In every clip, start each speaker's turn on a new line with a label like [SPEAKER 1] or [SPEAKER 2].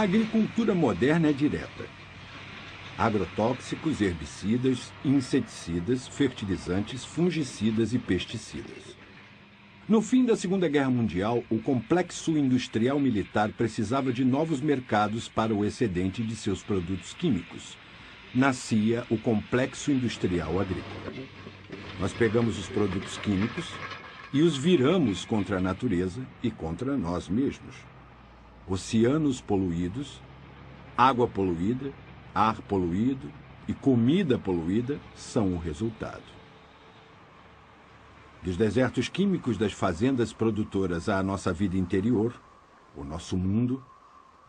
[SPEAKER 1] agricultura moderna é direta. Agrotóxicos, herbicidas, inseticidas, fertilizantes, fungicidas e pesticidas. No fim da Segunda Guerra Mundial, o complexo industrial militar precisava de novos mercados para o excedente de seus produtos químicos. Nascia o complexo industrial agrícola. Nós pegamos os produtos químicos e os viramos contra a natureza e contra nós mesmos. Oceanos poluídos, água poluída, ar poluído e comida poluída são o resultado. Dos desertos químicos das fazendas produtoras à nossa vida interior, o nosso mundo,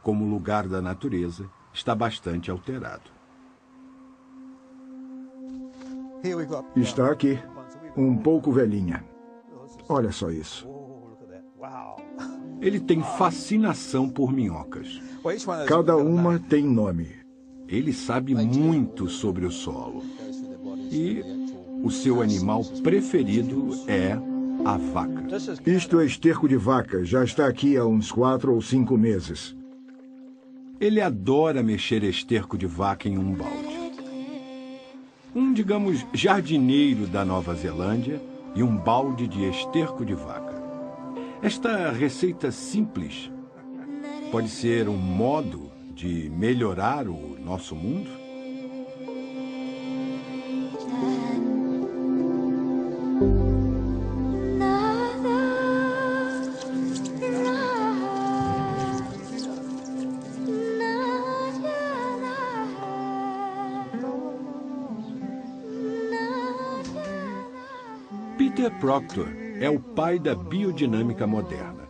[SPEAKER 1] como lugar da natureza, está bastante alterado.
[SPEAKER 2] Está aqui, um pouco velhinha. Olha só isso.
[SPEAKER 1] Ele tem fascinação por minhocas.
[SPEAKER 2] Cada uma tem nome.
[SPEAKER 1] Ele sabe muito sobre o solo. E o seu animal preferido é a vaca.
[SPEAKER 2] Isto é esterco de vaca. Já está aqui há uns 4 ou 5 meses.
[SPEAKER 1] Ele adora mexer esterco de vaca em um balde. Digamos, jardineiro da Nova Zelândia e um balde de esterco de vaca. Esta receita simples pode ser um modo de melhorar o nosso mundo? Peter Proctor é o pai da biodinâmica moderna,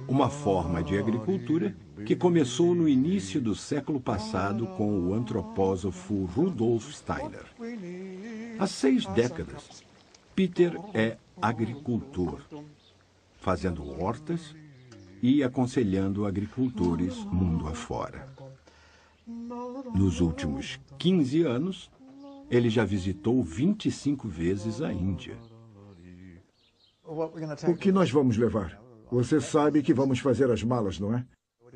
[SPEAKER 1] uma forma de agricultura que começou no início do século passado com o antropósofo Rudolf Steiner. Há 6 décadas, Peter é agricultor, fazendo hortas e aconselhando agricultores mundo afora. Nos últimos 15 anos, ele já visitou 25 vezes a Índia.
[SPEAKER 2] O que nós vamos levar? Você sabe que vamos fazer as malas, não é?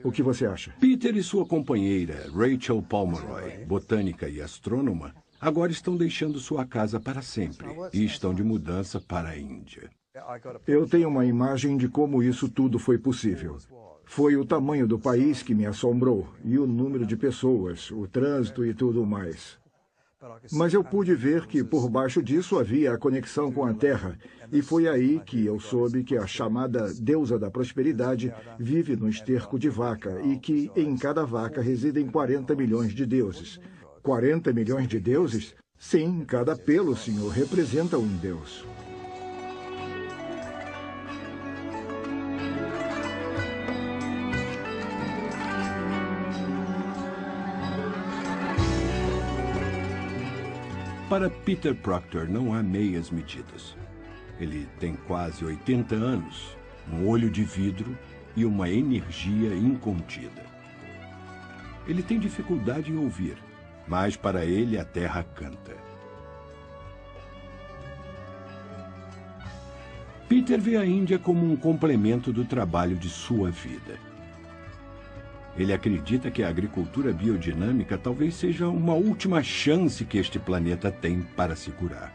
[SPEAKER 2] O que você acha?
[SPEAKER 1] Peter e sua companheira, Rachel Pomeroy, botânica e astrônoma, agora estão deixando sua casa para sempre e estão de mudança para a Índia.
[SPEAKER 2] Eu tenho uma imagem de como isso tudo foi possível. Foi o tamanho do país que me assombrou, e o número de pessoas, o trânsito e tudo mais. Mas eu pude ver que por baixo disso havia a conexão com a Terra, e foi aí que eu soube que a chamada deusa da prosperidade vive no esterco de vaca e que em cada vaca residem 40 milhões de deuses. 40 milhões de deuses? Sim, cada pelo, senhor, representa um deus.
[SPEAKER 1] Para Peter Proctor não há meias medidas. Ele tem quase 80 anos, um olho de vidro e uma energia incontida. Ele tem dificuldade em ouvir, mas para ele a terra canta. Peter vê a Índia como um complemento do trabalho de sua vida. Ele acredita que a agricultura biodinâmica talvez seja uma última chance que este planeta tem para se curar.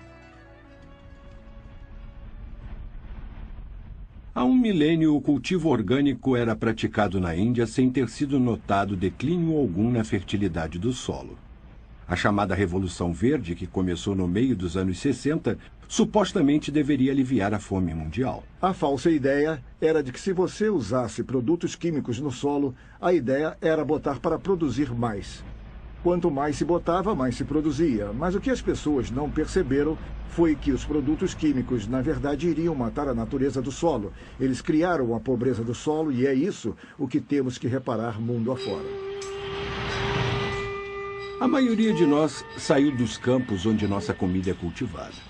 [SPEAKER 1] Há um milênio, o cultivo orgânico era praticado na Índia sem ter sido notado declínio algum na fertilidade do solo. A chamada Revolução Verde, que começou no meio dos anos 60, supostamente deveria aliviar a fome mundial.
[SPEAKER 2] A falsa ideia era de que se você usasse produtos químicos no solo, a ideia era botar para produzir mais. Quanto mais se botava, mais se produzia. Mas o que as pessoas não perceberam foi que os produtos químicos, na verdade, iriam matar a natureza do solo. Eles criaram a pobreza do solo e é isso o que temos que reparar mundo afora.
[SPEAKER 1] A maioria de nós saiu dos campos onde nossa comida é cultivada.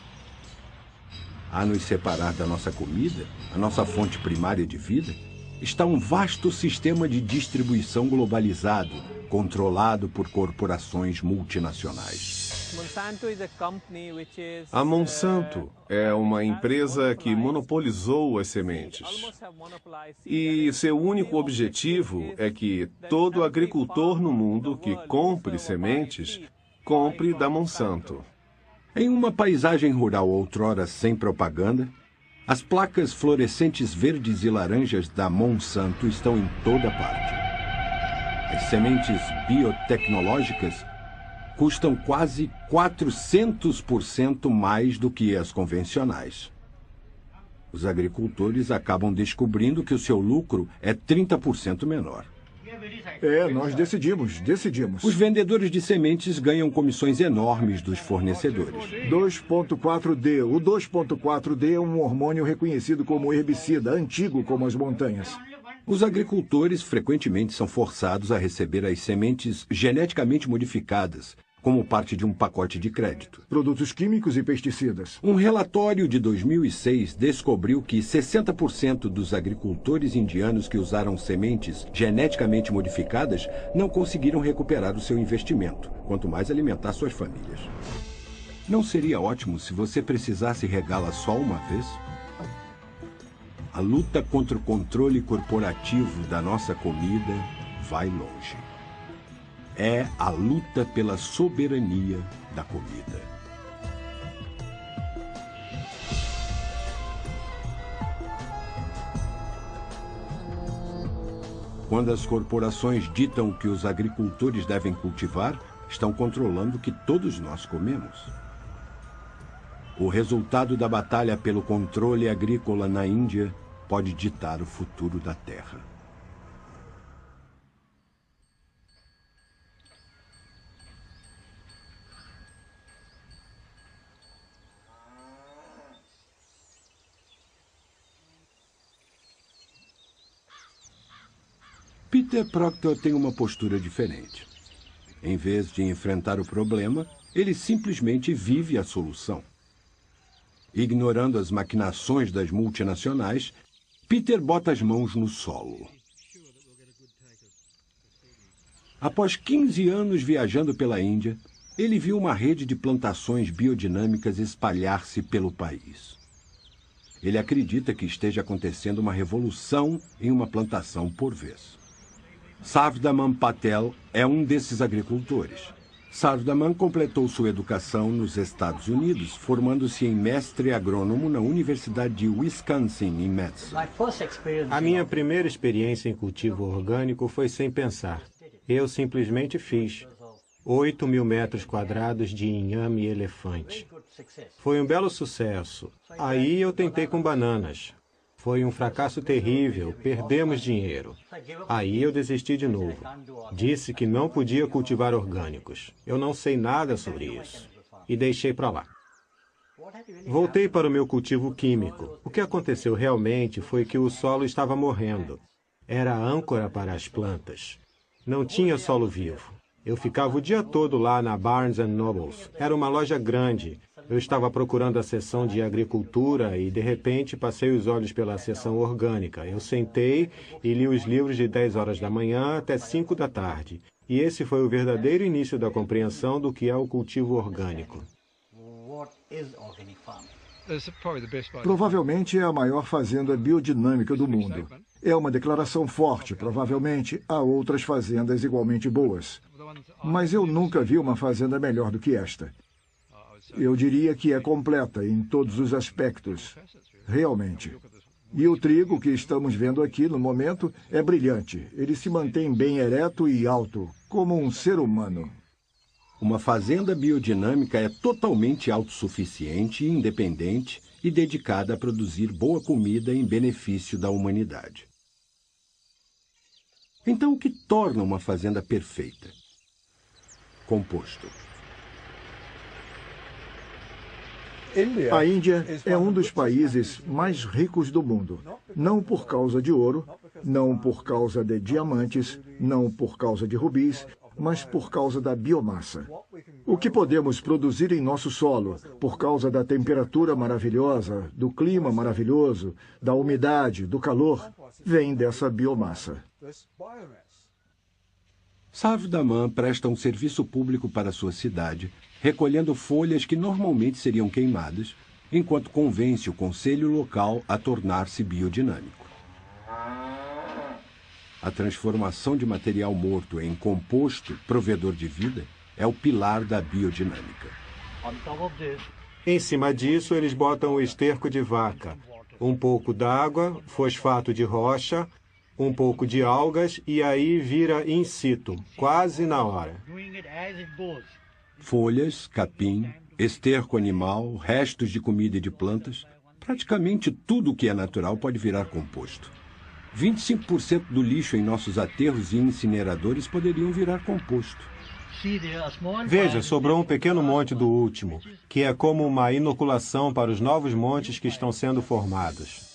[SPEAKER 1] A nos separar da nossa comida, a nossa fonte primária de vida, está um vasto sistema de distribuição globalizado, controlado por corporações multinacionais.
[SPEAKER 3] A Monsanto é uma empresa que monopolizou as sementes. E seu único objetivo é que todo agricultor no mundo que compre sementes, compre da Monsanto.
[SPEAKER 1] Em uma paisagem rural outrora sem propaganda, as placas fluorescentes verdes e laranjas da Monsanto estão em toda parte. As sementes biotecnológicas custam quase 400% mais do que as convencionais. Os agricultores acabam descobrindo que o seu lucro é 30% menor.
[SPEAKER 2] Nós decidimos.
[SPEAKER 1] Os vendedores de sementes ganham comissões enormes dos fornecedores.
[SPEAKER 2] 2,4-D. O 2,4-D é um hormônio reconhecido como herbicida, antigo como as montanhas.
[SPEAKER 1] Os agricultores frequentemente são forçados a receber as sementes geneticamente modificadas como parte de um pacote de crédito.
[SPEAKER 2] Produtos químicos e pesticidas.
[SPEAKER 1] Um relatório de 2006 descobriu que 60% dos agricultores indianos que usaram sementes geneticamente modificadas não conseguiram recuperar o seu investimento, quanto mais alimentar suas famílias. Não seria ótimo se você precisasse regá-la só uma vez? A luta contra o controle corporativo da nossa comida vai longe. É a luta pela soberania da comida. Quando as corporações ditam o que os agricultores devem cultivar, estão controlando o que todos nós comemos. O resultado da batalha pelo controle agrícola na Índia pode ditar o futuro da terra. Peter Proctor tem uma postura diferente. Em vez de enfrentar o problema, ele simplesmente vive a solução. Ignorando as maquinações das multinacionais, Peter bota as mãos no solo. Após 15 anos viajando pela Índia, ele viu uma rede de plantações biodinâmicas espalhar-se pelo país. Ele acredita que esteja acontecendo uma revolução em uma plantação por vez. Savdaman Patel é um desses agricultores. Savdaman completou sua educação nos Estados Unidos, formando-se em mestre agrônomo na Universidade de Wisconsin, em Madison.
[SPEAKER 4] A minha primeira experiência em cultivo orgânico foi sem pensar. Eu simplesmente fiz 8.000 metros quadrados de inhame elefante. Foi um belo sucesso. Aí eu tentei com bananas. Foi um fracasso terrível, perdemos dinheiro. Aí eu desisti de novo. Disse que não podia cultivar orgânicos. Eu não sei nada sobre isso. E deixei para lá. Voltei para o meu cultivo químico. O que aconteceu realmente foi que o solo estava morrendo. Era a âncora para as plantas. Não tinha solo vivo. Eu ficava o dia todo lá na Barnes & Nobles. Era uma loja grande. Eu estava procurando a seção de agricultura e, de repente, passei os olhos pela seção orgânica. Eu sentei e li os livros de 10 horas da manhã até 5 da tarde. E esse foi o verdadeiro início da compreensão do que é o cultivo orgânico.
[SPEAKER 2] Provavelmente é a maior fazenda biodinâmica do mundo. É uma declaração forte, provavelmente há outras fazendas igualmente boas. Mas eu nunca vi uma fazenda melhor do que esta. Eu diria que é completa em todos os aspectos, realmente. E o trigo que estamos vendo aqui no momento é brilhante. Ele se mantém bem ereto e alto, como um ser humano.
[SPEAKER 1] Uma fazenda biodinâmica é totalmente autossuficiente, independente e dedicada a produzir boa comida em benefício da humanidade. Então, o que torna uma fazenda perfeita? Composto.
[SPEAKER 2] A Índia é um dos países mais ricos do mundo. Não por causa de ouro, não por causa de diamantes, não por causa de rubis, mas por causa da biomassa. O que podemos produzir em nosso solo, por causa da temperatura maravilhosa, do clima maravilhoso, da umidade, do calor, vem dessa biomassa.
[SPEAKER 1] Savdaman presta um serviço público para sua cidade, recolhendo folhas que normalmente seriam queimadas, enquanto convence o conselho local a tornar-se biodinâmico. A transformação de material morto em composto provedor de vida é o pilar da biodinâmica.
[SPEAKER 4] Em cima disso, eles botam o esterco de vaca, um pouco d'água, fosfato de rocha, um pouco de algas e aí vira in situ, quase na hora.
[SPEAKER 1] Folhas, capim, esterco animal, restos de comida e de plantas, praticamente tudo o que é natural pode virar composto. 25% do lixo em nossos aterros e incineradores poderiam virar composto.
[SPEAKER 4] Veja, sobrou um pequeno monte do último, que é como uma inoculação para os novos montes que estão sendo formados.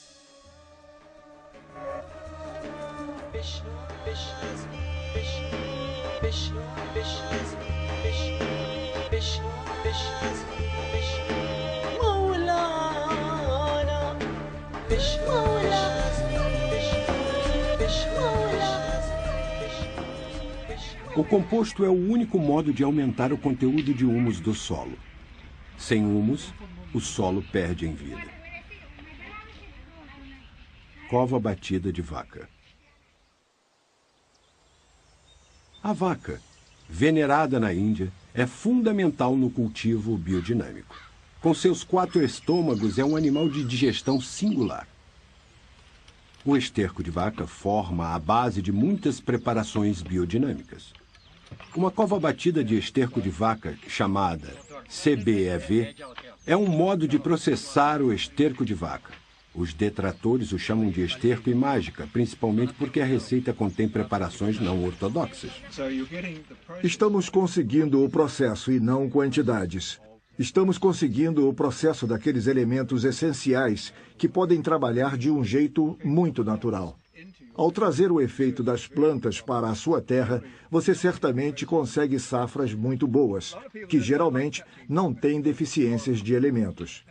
[SPEAKER 1] O composto é o único modo de aumentar o conteúdo de humus do solo. Sem humus, o solo perde em vida. Cova batida de vaca. A vaca, venerada na Índia, é fundamental no cultivo biodinâmico. Com seus 4 estômagos, é um animal de digestão singular. O esterco de vaca forma a base de muitas preparações biodinâmicas. Uma cova batida de esterco de vaca, chamada CBEV, é um modo de processar o esterco de vaca. Os detratores o chamam de esterco e mágica, principalmente porque a receita contém preparações não ortodoxas.
[SPEAKER 2] Estamos conseguindo o processo e não quantidades. Estamos conseguindo o processo daqueles elementos essenciais que podem trabalhar de um jeito muito natural. Ao trazer o efeito das plantas para a sua terra, você certamente consegue safras muito boas, que geralmente não têm deficiências de elementos.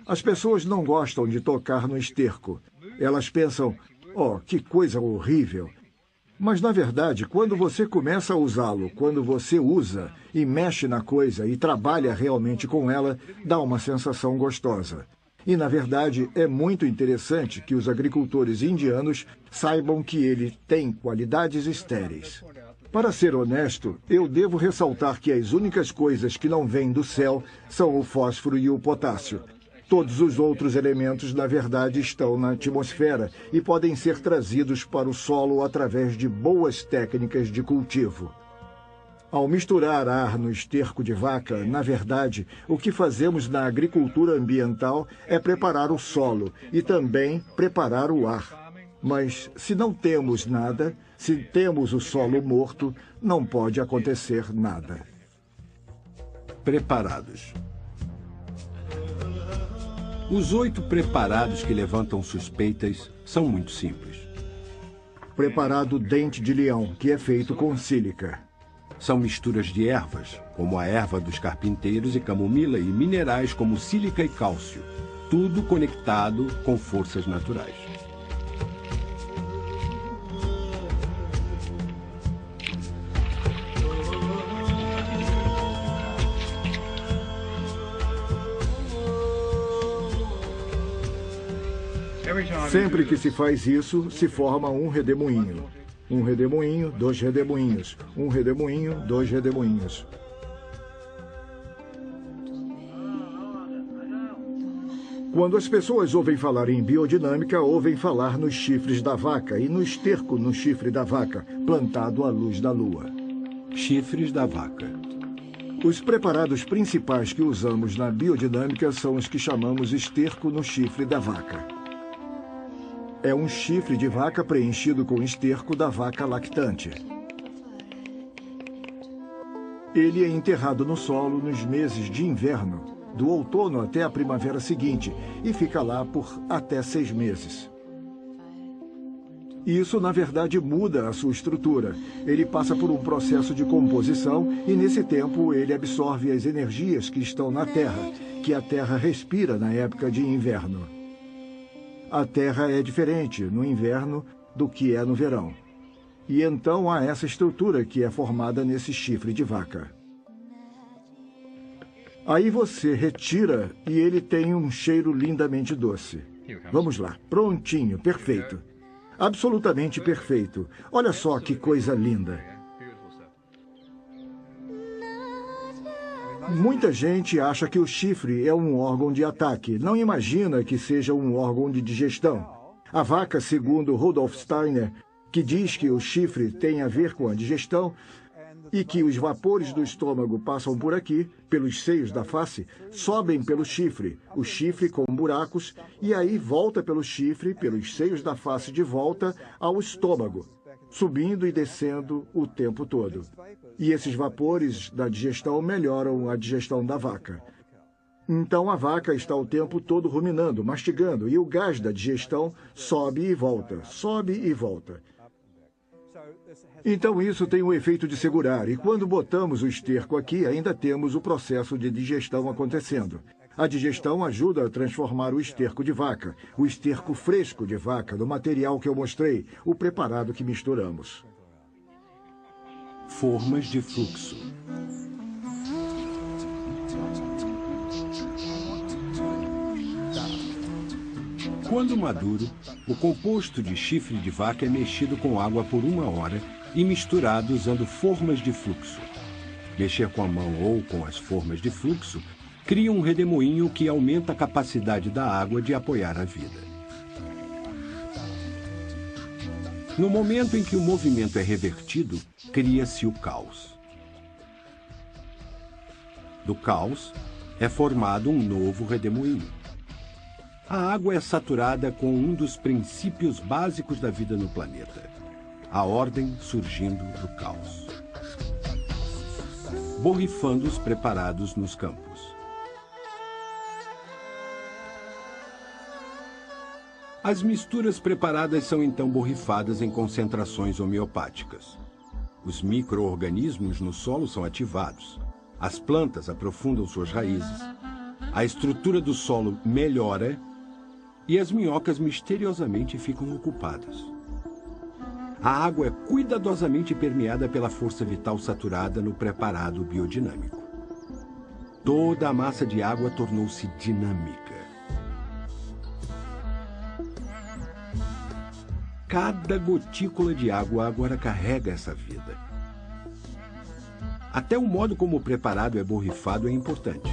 [SPEAKER 2] As pessoas não gostam de tocar no esterco. Elas pensam, oh, que coisa horrível. Mas, na verdade, quando você começa a usá-lo, quando você usa e mexe na coisa e trabalha realmente com ela, dá uma sensação gostosa. E, na verdade, é muito interessante que os agricultores indianos saibam que ele tem qualidades estéreis. Para ser honesto, eu devo ressaltar que as únicas coisas que não vêm do céu são o fósforo e o potássio. Todos os outros elementos, na verdade, estão na atmosfera e podem ser trazidos para o solo através de boas técnicas de cultivo. Ao misturar ar no esterco de vaca, na verdade, o que fazemos na agricultura ambiental é preparar o solo e também preparar o ar. Mas se não temos nada, se temos o solo morto, não pode acontecer nada.
[SPEAKER 1] Preparados. Os 8 preparados que levantam suspeitas são muito simples.
[SPEAKER 2] Preparado dente de leão, que é feito com sílica.
[SPEAKER 1] São misturas de ervas, como a erva dos carpinteiros e camomila, e minerais como sílica e cálcio, tudo conectado com forças naturais.
[SPEAKER 2] Sempre que se faz isso, se forma um redemoinho. Um redemoinho, 2 redemoinhos. Um redemoinho, 2 redemoinhos. Quando as pessoas ouvem falar em biodinâmica, ouvem falar nos chifres da vaca e no esterco no chifre da vaca, plantado à luz da lua.
[SPEAKER 1] Chifres da vaca.
[SPEAKER 2] Os preparados principais que usamos na biodinâmica são os que chamamos esterco no chifre da vaca. É um chifre de vaca preenchido com esterco da vaca lactante. Ele é enterrado no solo nos meses de inverno, do outono até a primavera seguinte, e fica lá por até 6 meses. Isso, na verdade, muda a sua estrutura. Ele passa por um processo de composição e, nesse tempo, ele absorve as energias que estão na terra, que a terra respira na época de inverno. A terra é diferente no inverno do que é no verão. E então há essa estrutura que é formada nesse chifre de vaca. Aí você retira e ele tem um cheiro lindamente doce. Vamos lá, prontinho, perfeito. Absolutamente perfeito. Olha só que coisa linda. Muita gente acha que o chifre é um órgão de ataque. Não imagina que seja um órgão de digestão. A vaca, segundo Rudolf Steiner, que diz que o chifre tem a ver com a digestão e que os vapores do estômago passam por aqui, pelos seios da face, sobem pelo chifre, o chifre com buracos, e aí volta pelo chifre, pelos seios da face de volta ao estômago, subindo e descendo o tempo todo. E esses vapores da digestão melhoram a digestão da vaca. Então a vaca está o tempo todo ruminando, mastigando, e o gás da digestão sobe e volta, sobe e volta. Então isso tem o efeito de segurar, e quando botamos o esterco aqui, ainda temos o processo de digestão acontecendo. A digestão ajuda a transformar o esterco de vaca, o esterco fresco de vaca, no material que eu mostrei, o preparado que misturamos.
[SPEAKER 1] Formas de fluxo. Quando maduro, o composto de chifre de vaca é mexido com água por 1 hora e misturado usando formas de fluxo. Mexer com a mão ou com as formas de fluxo cria um redemoinho que aumenta a capacidade da água de apoiar a vida. No momento em que o movimento é revertido, cria-se o caos. Do caos é formado um novo redemoinho. A água é saturada com um dos princípios básicos da vida no planeta: a ordem surgindo do caos. Borrifandos preparados nos campos. As misturas preparadas são então borrifadas em concentrações homeopáticas. Os micro-organismos no solo são ativados. As plantas aprofundam suas raízes. A estrutura do solo melhora e as minhocas misteriosamente ficam ocupadas. A água é cuidadosamente permeada pela força vital saturada no preparado biodinâmico. Toda a massa de água tornou-se dinâmica. Cada gotícula de água agora carrega essa vida. Até o modo como o preparado é borrifado é importante.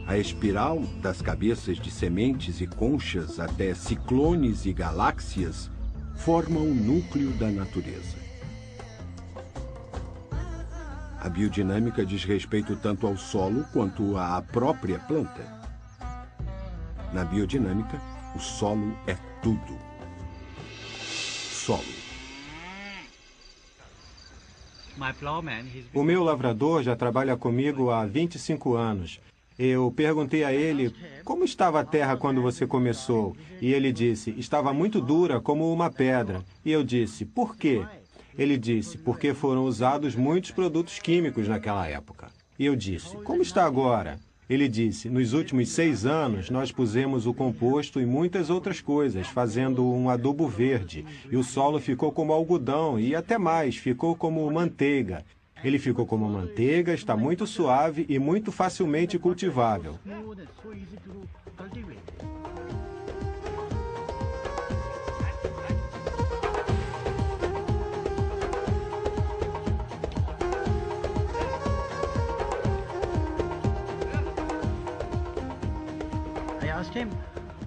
[SPEAKER 1] A espiral das cabeças de sementes e conchas até ciclones e galáxias forma o núcleo da natureza. A biodinâmica diz respeito tanto ao solo quanto à própria planta. Na biodinâmica, o solo é tudo. Solo.
[SPEAKER 4] O meu lavrador já trabalha comigo há 25 anos. Eu perguntei a ele como estava a terra quando você começou. E ele disse, estava muito dura como uma pedra. E eu disse, por quê? Ele disse, porque foram usados muitos produtos químicos naquela época. E eu disse, como está agora? Ele disse, nos últimos 6 anos nós pusemos o composto e muitas outras coisas, fazendo um adubo verde. E o solo ficou como algodão e até mais, ficou como manteiga. Ele ficou como manteiga, está muito suave e muito facilmente cultivável.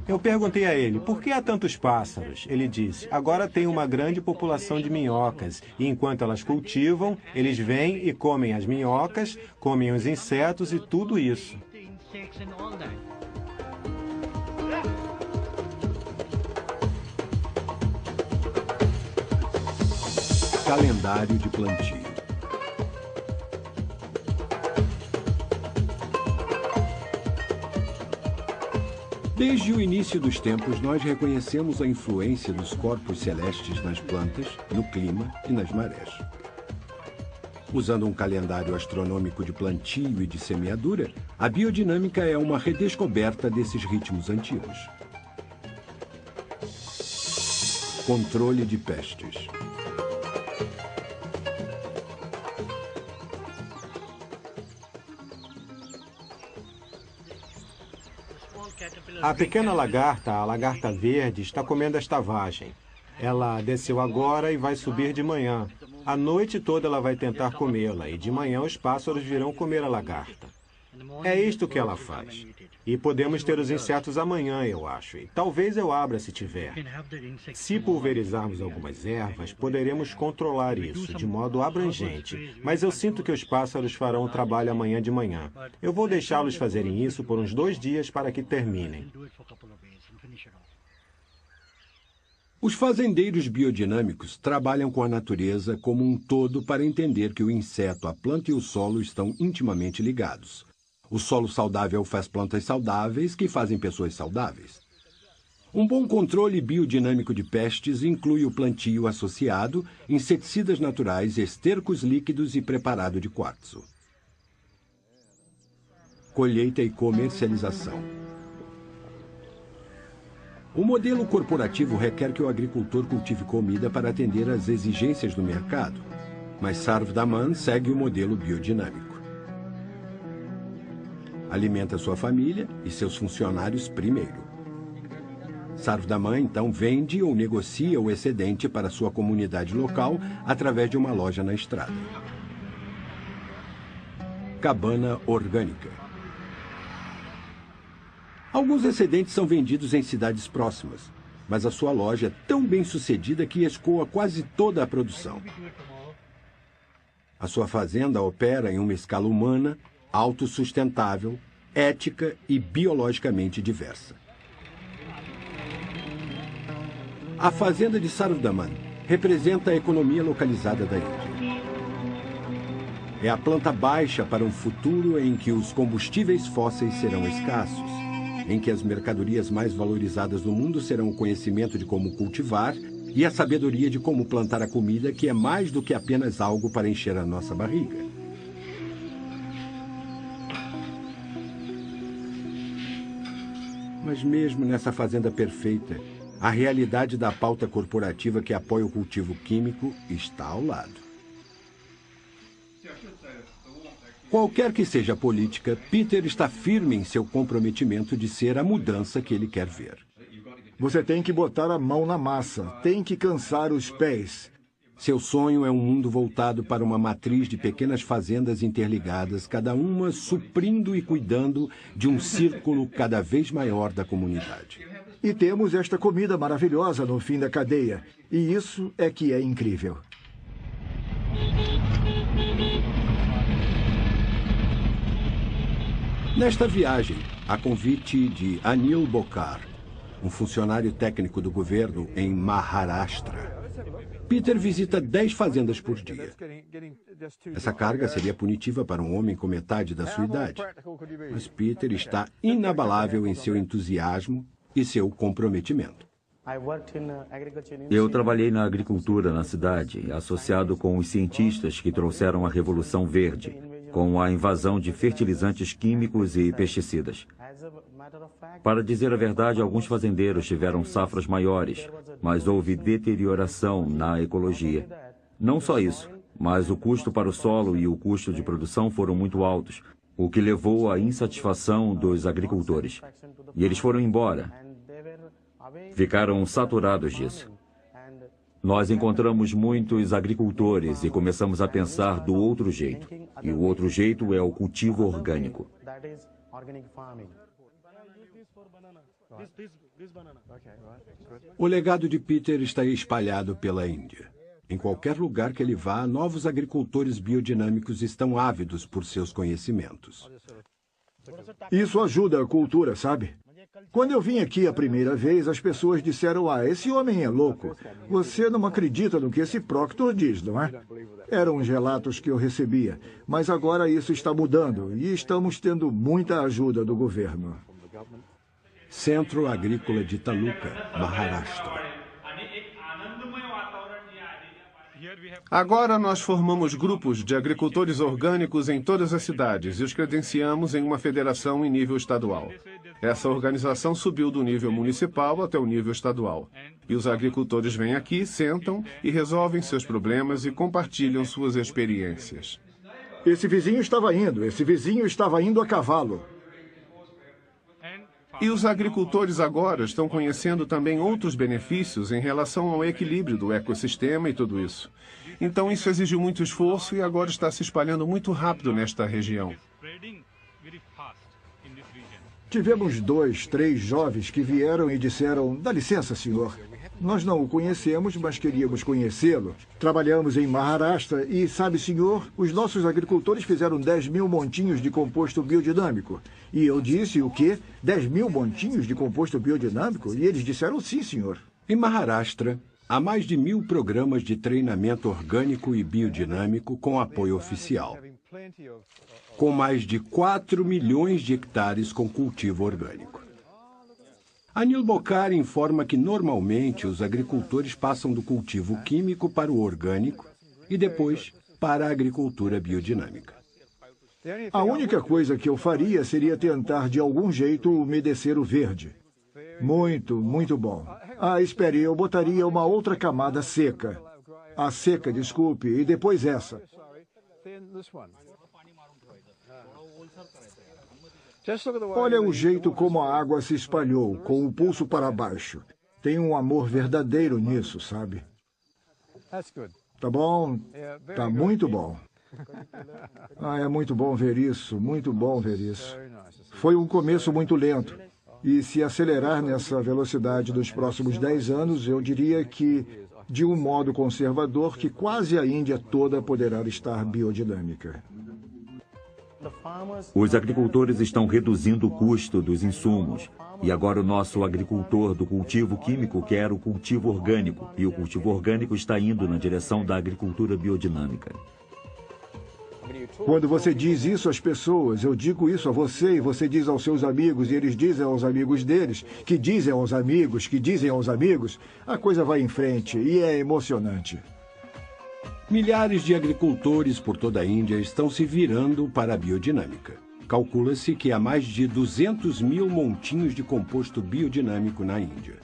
[SPEAKER 4] Eu perguntei a ele, por que há tantos pássaros? Ele disse, agora tem uma grande população de minhocas, e enquanto elas cultivam, eles vêm e comem as minhocas, comem os insetos e tudo isso.
[SPEAKER 1] Calendário de plantio. Desde o início dos tempos, nós reconhecemos a influência dos corpos celestes nas plantas, no clima e nas marés. Usando um calendário astronômico de plantio e de semeadura, a biodinâmica é uma redescoberta desses ritmos antigos. Controle de pestes.
[SPEAKER 4] A pequena lagarta, a lagarta verde, está comendo esta vagem. Ela desceu agora e vai subir de manhã. A noite toda ela vai tentar comê-la e de manhã os pássaros virão comer a lagarta. É isto que ela faz. E podemos ter os insetos amanhã, eu acho. E talvez eu abra se tiver. Se pulverizarmos algumas ervas, poderemos controlar isso de modo abrangente. Mas eu sinto que os pássaros farão o trabalho amanhã de manhã. Eu vou deixá-los fazerem isso por uns 2 dias para que terminem.
[SPEAKER 1] Os fazendeiros biodinâmicos trabalham com a natureza como um todo para entender que o inseto, a planta e o solo estão intimamente ligados. O solo saudável faz plantas saudáveis, que fazem pessoas saudáveis. Um bom controle biodinâmico de pestes inclui o plantio associado, inseticidas naturais, estercos líquidos e preparado de quartzo. Colheita e comercialização. O modelo corporativo requer que o agricultor cultive comida para atender às exigências do mercado, mas Sarvdaman segue o modelo biodinâmico. Alimenta sua família e seus funcionários primeiro. Sarvdaman então vende ou negocia o excedente para sua comunidade local através de uma loja na estrada. Cabana orgânica. Alguns excedentes são vendidos em cidades próximas, mas a sua loja é tão bem sucedida que escoa quase toda a produção. A sua fazenda opera em uma escala humana, autossustentável, ética e biologicamente diversa. A fazenda de Sarvdaman representa a economia localizada da Índia. É a planta baixa para um futuro em que os combustíveis fósseis serão escassos, em que as mercadorias mais valorizadas do mundo serão o conhecimento de como cultivar e a sabedoria de como plantar a comida, que é mais do que apenas algo para encher a nossa barriga. Mas mesmo nessa fazenda perfeita, a realidade da pauta corporativa que apoia o cultivo químico está ao lado. Qualquer que seja a política, Peter está firme em seu comprometimento de ser a mudança que ele quer ver.
[SPEAKER 2] Você tem que botar a mão na massa, tem que cansar os pés.
[SPEAKER 1] Seu sonho é um mundo voltado para uma matriz de pequenas fazendas interligadas, cada uma suprindo e cuidando de um círculo cada vez maior da comunidade.
[SPEAKER 2] E temos esta comida maravilhosa no fim da cadeia. E isso é que é incrível.
[SPEAKER 1] Nesta viagem, a convite de Anil Bokar, um funcionário técnico do governo em Maharashtra, Peter visita 10 fazendas por dia. Essa carga seria punitiva para um homem com metade da sua idade. Mas Peter está inabalável em seu entusiasmo e seu comprometimento.
[SPEAKER 5] Eu trabalhei na agricultura na cidade, associado com os cientistas que trouxeram a Revolução Verde, com a invasão de fertilizantes químicos e pesticidas. Para dizer a verdade, alguns fazendeiros tiveram safras maiores, mas houve deterioração na ecologia. Não só isso, mas o custo para o solo e o custo de produção foram muito altos, o que levou à insatisfação dos agricultores. E eles foram embora. Ficaram saturados disso. Nós encontramos muitos agricultores e começamos a pensar do outro jeito. E o outro jeito é o cultivo orgânico.
[SPEAKER 1] O legado de Peter está espalhado pela Índia. Em qualquer lugar que ele vá, novos agricultores biodinâmicos estão ávidos por seus conhecimentos.
[SPEAKER 2] Isso ajuda a cultura, sabe? Quando eu vim aqui a primeira vez, as pessoas disseram: "Ah, esse homem é louco. Você não acredita no que esse Proctor diz, não é?" Eram os relatos que eu recebia. Mas agora isso está mudando e estamos tendo muita ajuda do governo.
[SPEAKER 1] Centro Agrícola de Taluka, Maharashtra.
[SPEAKER 3] Agora nós formamos grupos de agricultores orgânicos em todas as cidades e os credenciamos em uma federação em nível estadual. Essa organização subiu do nível municipal até o nível estadual. E os agricultores vêm aqui, sentam e resolvem seus problemas e compartilham suas experiências.
[SPEAKER 2] Esse vizinho estava indo a cavalo.
[SPEAKER 3] E os agricultores agora estão conhecendo também outros benefícios em relação ao equilíbrio do ecossistema e tudo isso. Então isso exigiu muito esforço e agora está se espalhando muito rápido nesta região.
[SPEAKER 2] Tivemos 2, 3 jovens que vieram e disseram: dá licença, senhor. Nós não o conhecemos, mas queríamos conhecê-lo. Trabalhamos em Maharashtra e, sabe, senhor, os nossos agricultores fizeram 10.000 montinhos de composto biodinâmico. E eu disse, o quê? 10.000 montinhos de composto biodinâmico? E eles disseram, sim, senhor.
[SPEAKER 1] Em Maharashtra, há mais de 1.000 programas de treinamento orgânico e biodinâmico com apoio oficial, com mais de 4 milhões de hectares com cultivo orgânico. Anil Bokhar informa que normalmente os agricultores passam do cultivo químico para o orgânico e depois para a agricultura biodinâmica.
[SPEAKER 2] A única coisa que eu faria seria tentar de algum jeito umedecer o verde. Muito, muito bom. Ah, espere, eu botaria uma outra camada seca. A seca, desculpe, e depois essa. Olha o jeito como a água se espalhou, com o pulso para baixo. Tem um amor verdadeiro nisso, sabe? Tá bom? Tá muito bom. Ah, é muito bom ver isso, muito bom ver isso. Foi um começo muito lento. E se acelerar nessa velocidade dos próximos 10 anos, eu diria que, de um modo conservador, que quase a Índia toda poderá estar biodinâmica.
[SPEAKER 5] Os agricultores estão reduzindo o custo dos insumos. E agora o nosso agricultor do cultivo químico quer o cultivo orgânico. E o cultivo orgânico está indo na direção da agricultura biodinâmica.
[SPEAKER 2] Quando você diz isso às pessoas, eu digo isso a você e você diz aos seus amigos e eles dizem aos amigos deles, que dizem aos amigos, que dizem aos amigos, a coisa vai em frente e é emocionante.
[SPEAKER 1] Milhares de agricultores por toda a Índia estão se virando para a biodinâmica. Calcula-se que há mais de 200.000 montinhos de composto biodinâmico na Índia.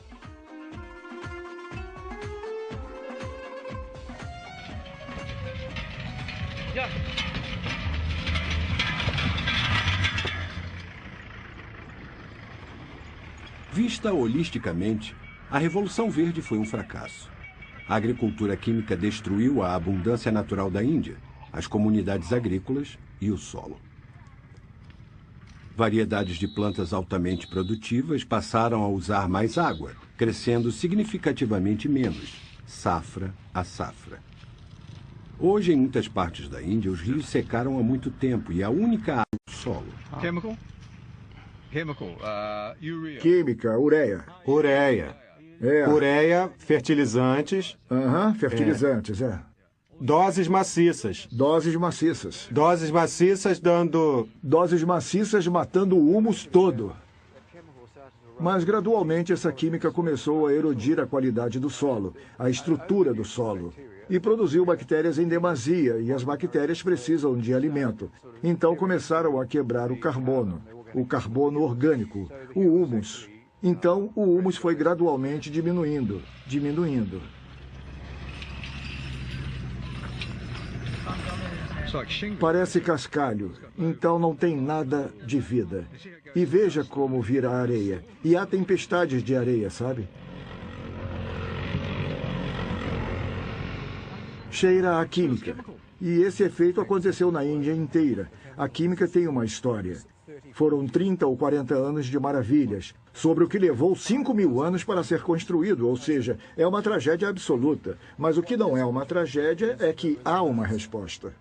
[SPEAKER 1] Vista holisticamente, a Revolução Verde foi um fracasso. A agricultura química destruiu a abundância natural da Índia, as comunidades agrícolas e o solo. Variedades de plantas altamente produtivas passaram a usar mais água, crescendo significativamente menos, safra a safra. Hoje, em muitas partes da Índia, os rios secaram há muito tempo e a única água do solo.
[SPEAKER 2] Química, ureia.
[SPEAKER 4] Ureia. Ureia, fertilizantes.
[SPEAKER 2] Fertilizantes, é.
[SPEAKER 4] Doses maciças.
[SPEAKER 2] Doses maciças.
[SPEAKER 4] Doses maciças dando...
[SPEAKER 2] Doses maciças matando o humus todo. Mas, gradualmente, essa química começou a erodir a qualidade do solo, a estrutura do solo, e produziu bactérias em demasia, e as bactérias precisam de alimento. Então, começaram a quebrar o carbono orgânico, o humus. Então, o humus foi gradualmente diminuindo. Parece cascalho, então não tem nada de vida. E veja como vira areia. E há tempestades de areia, sabe? Cheira a química. E esse efeito aconteceu na Índia inteira. A química tem uma história. Foram 30 ou 40 anos de maravilhas, sobre o que levou 5.000 anos para ser construído, ou seja, é uma tragédia absoluta. Mas o que não é uma tragédia é que há uma resposta.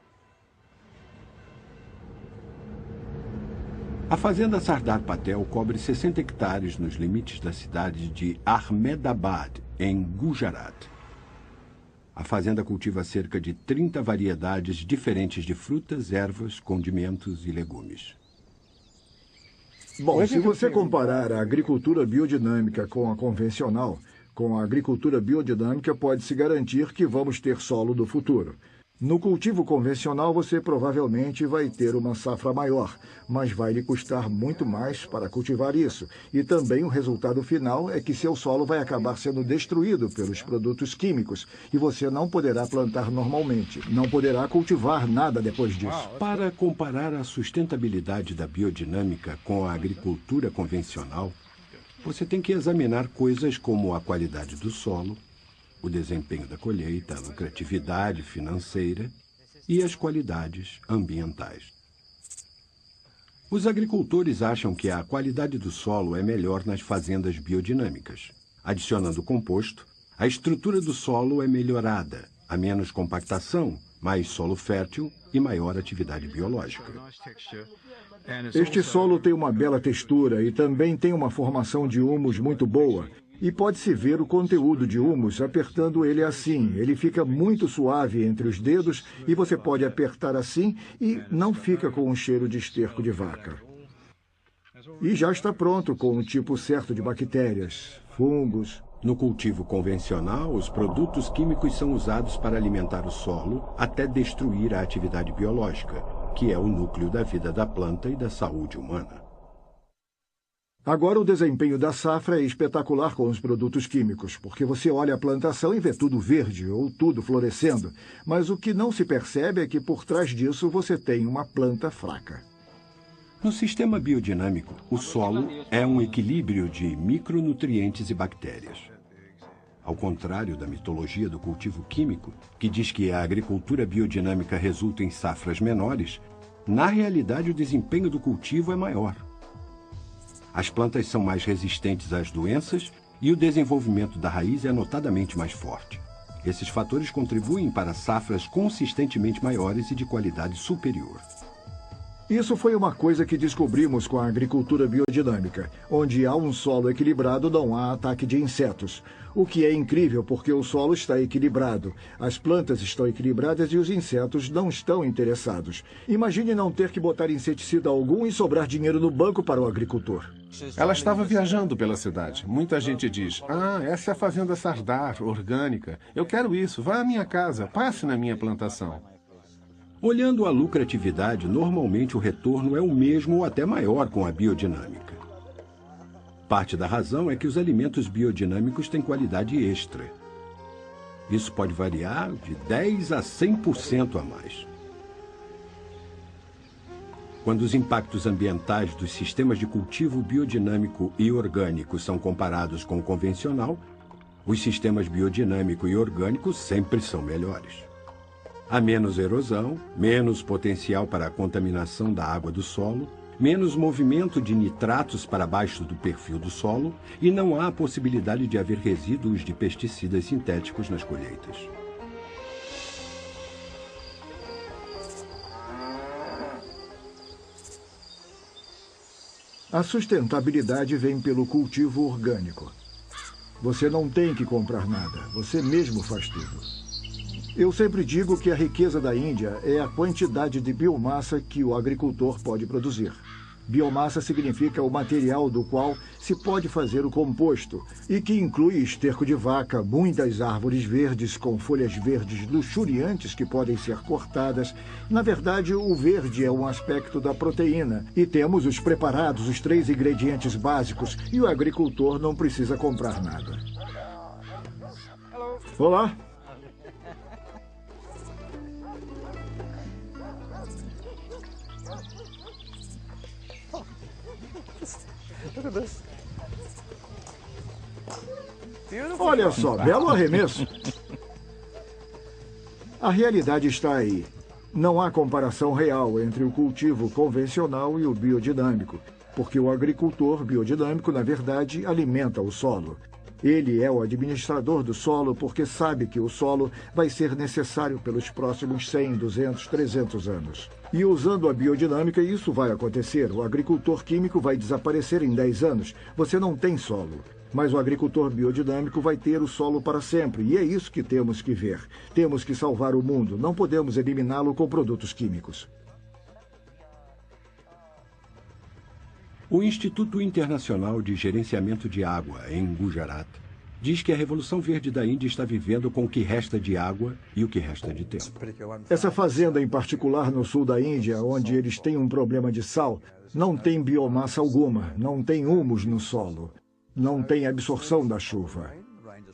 [SPEAKER 1] A fazenda Sardar Patel cobre 60 hectares nos limites da cidade de Ahmedabad, em Gujarat. A fazenda cultiva cerca de 30 variedades diferentes de frutas, ervas, condimentos e legumes.
[SPEAKER 2] Bom, se você comparar a agricultura biodinâmica com a convencional, com a agricultura biodinâmica pode-se garantir que vamos ter solo do futuro. No cultivo convencional, você provavelmente vai ter uma safra maior, mas vai lhe custar muito mais para cultivar isso. E também o resultado final é que seu solo vai acabar sendo destruído pelos produtos químicos e você não poderá plantar normalmente, não poderá cultivar nada depois disso.
[SPEAKER 1] Para comparar a sustentabilidade da biodinâmica com a agricultura convencional, você tem que examinar coisas como a qualidade do solo, o desempenho da colheita, a lucratividade financeira e as qualidades ambientais. Os agricultores acham que a qualidade do solo é melhor nas fazendas biodinâmicas. Adicionando composto, a estrutura do solo é melhorada, há menos compactação, mais solo fértil e maior atividade biológica.
[SPEAKER 2] Este solo tem uma bela textura e também tem uma formação de humus muito boa. E pode-se ver o conteúdo de humus apertando ele assim. Ele fica muito suave entre os dedos e você pode apertar assim e não fica com um cheiro de esterco de vaca. E já está pronto com o tipo certo de bactérias, fungos.
[SPEAKER 1] No cultivo convencional, os produtos químicos são usados para alimentar o solo até destruir a atividade biológica, que é o núcleo da vida da planta e da saúde humana.
[SPEAKER 2] Agora, o desempenho da safra é espetacular com os produtos químicos, porque você olha a plantação e vê tudo verde ou tudo florescendo, mas o que não se percebe é que por trás disso você tem uma planta fraca.
[SPEAKER 1] No sistema biodinâmico, o solo é um equilíbrio de micronutrientes e bactérias. Ao contrário da mitologia do cultivo químico, que diz que a agricultura biodinâmica resulta em safras menores, na realidade o desempenho do cultivo é maior. As plantas são mais resistentes às doenças e o desenvolvimento da raiz é notadamente mais forte. Esses fatores contribuem para safras consistentemente maiores e de qualidade superior.
[SPEAKER 2] Isso foi uma coisa que descobrimos com a agricultura biodinâmica. Onde há um solo equilibrado, não há ataque de insetos. O que é incrível porque o solo está equilibrado, as plantas estão equilibradas e os insetos não estão interessados. Imagine não ter que botar inseticida algum e sobrar dinheiro no banco para o agricultor.
[SPEAKER 3] Ela estava viajando pela cidade. Muita gente diz, essa é a fazenda Sardar, orgânica. Eu quero isso, vá à minha casa, passe na minha plantação.
[SPEAKER 1] Olhando a lucratividade, normalmente o retorno é o mesmo ou até maior com a biodinâmica. Parte da razão é que os alimentos biodinâmicos têm qualidade extra. Isso pode variar de 10% a 100% a mais. Quando os impactos ambientais dos sistemas de cultivo biodinâmico e orgânico são comparados com o convencional, os sistemas biodinâmico e orgânico sempre são melhores. Há menos erosão, menos potencial para a contaminação da água do solo, menos movimento de nitratos para baixo do perfil do solo e não há a possibilidade de haver resíduos de pesticidas sintéticos nas colheitas.
[SPEAKER 2] A sustentabilidade vem pelo cultivo orgânico. Você não tem que comprar nada, você mesmo faz tudo. Eu sempre digo que a riqueza da Índia é a quantidade de biomassa que o agricultor pode produzir. Biomassa significa o material do qual se pode fazer o composto e que inclui esterco de vaca, muitas árvores verdes com folhas verdes luxuriantes que podem ser cortadas. Na verdade, o verde é um aspecto da proteína e temos os preparados, os 3 ingredientes básicos e o agricultor não precisa comprar nada. Olá! Olha só, belo arremesso. A realidade está aí. Não há comparação real entre o cultivo convencional e o biodinâmico, porque o agricultor biodinâmico, na verdade, alimenta o solo. Ele é o administrador do solo porque sabe que o solo vai ser necessário pelos próximos 100, 200, 300 anos. E usando a biodinâmica, isso vai acontecer. O agricultor químico vai desaparecer em 10 anos. Você não tem solo. Mas o agricultor biodinâmico vai ter o solo para sempre. E é isso que temos que ver. Temos que salvar o mundo. Não podemos eliminá-lo com produtos químicos.
[SPEAKER 1] O Instituto Internacional de Gerenciamento de Água, em Gujarat, diz que a Revolução Verde da Índia está vivendo com o que resta de água e o que resta de tempo.
[SPEAKER 2] Essa fazenda em particular no sul da Índia, onde eles têm um problema de sal, não tem biomassa alguma, não tem humus no solo, não tem absorção da chuva.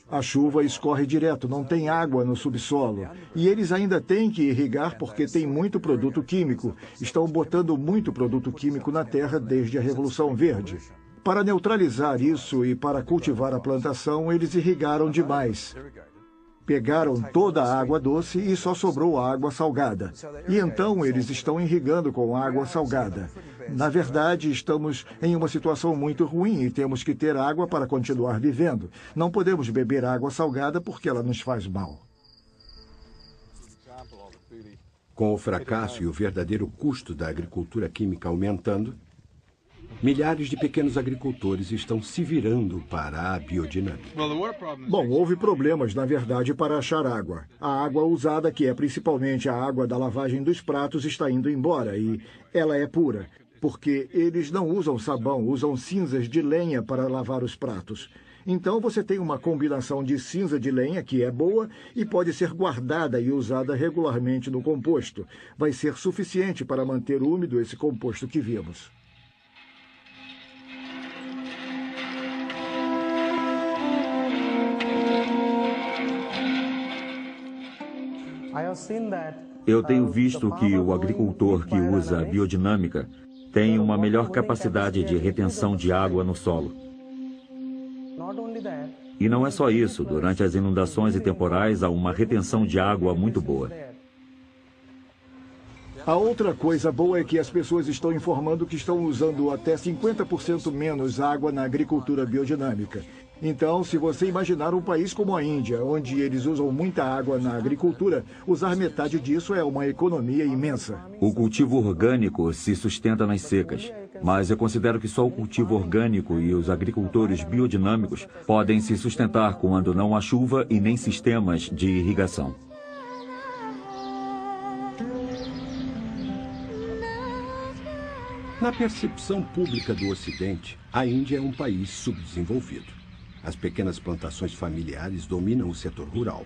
[SPEAKER 2] A chuva escorre direto, não tem água no subsolo. E eles ainda têm que irrigar porque tem muito produto químico. Estão botando muito produto químico na terra desde a Revolução Verde. Para neutralizar isso e para cultivar a plantação, eles irrigaram demais. Pegaram toda a água doce e só sobrou água salgada. E então eles estão irrigando com água salgada. Na verdade, estamos em uma situação muito ruim e temos que ter água para continuar vivendo. Não podemos beber água salgada porque ela nos faz mal.
[SPEAKER 1] Com o fracasso e o verdadeiro custo da agricultura química aumentando, milhares de pequenos agricultores estão se virando para a biodinâmica.
[SPEAKER 2] Bom, houve problemas, na verdade, para achar água. A água usada, que é principalmente a água da lavagem dos pratos, está indo embora e ela é pura, porque eles não usam sabão, usam cinzas de lenha para lavar os pratos. Então você tem uma combinação de cinza de lenha, que é boa, e pode ser guardada e usada regularmente no composto. Vai ser suficiente para manter úmido esse composto que vimos.
[SPEAKER 5] Eu tenho visto que o agricultor que usa a biodinâmica tem uma melhor capacidade de retenção de água no solo. E não é só isso, durante as inundações e temporais há uma retenção de água muito boa.
[SPEAKER 2] A outra coisa boa é que as pessoas estão informando que estão usando até 50% menos água na agricultura biodinâmica. Então, se você imaginar um país como a Índia, onde eles usam muita água na agricultura, usar metade disso é uma economia imensa.
[SPEAKER 5] O cultivo orgânico se sustenta nas secas, mas eu considero que só o cultivo orgânico e os agricultores biodinâmicos podem se sustentar quando não há chuva e nem sistemas de irrigação.
[SPEAKER 1] Na percepção pública do Ocidente, a Índia é um país subdesenvolvido. As pequenas plantações familiares dominam o setor rural.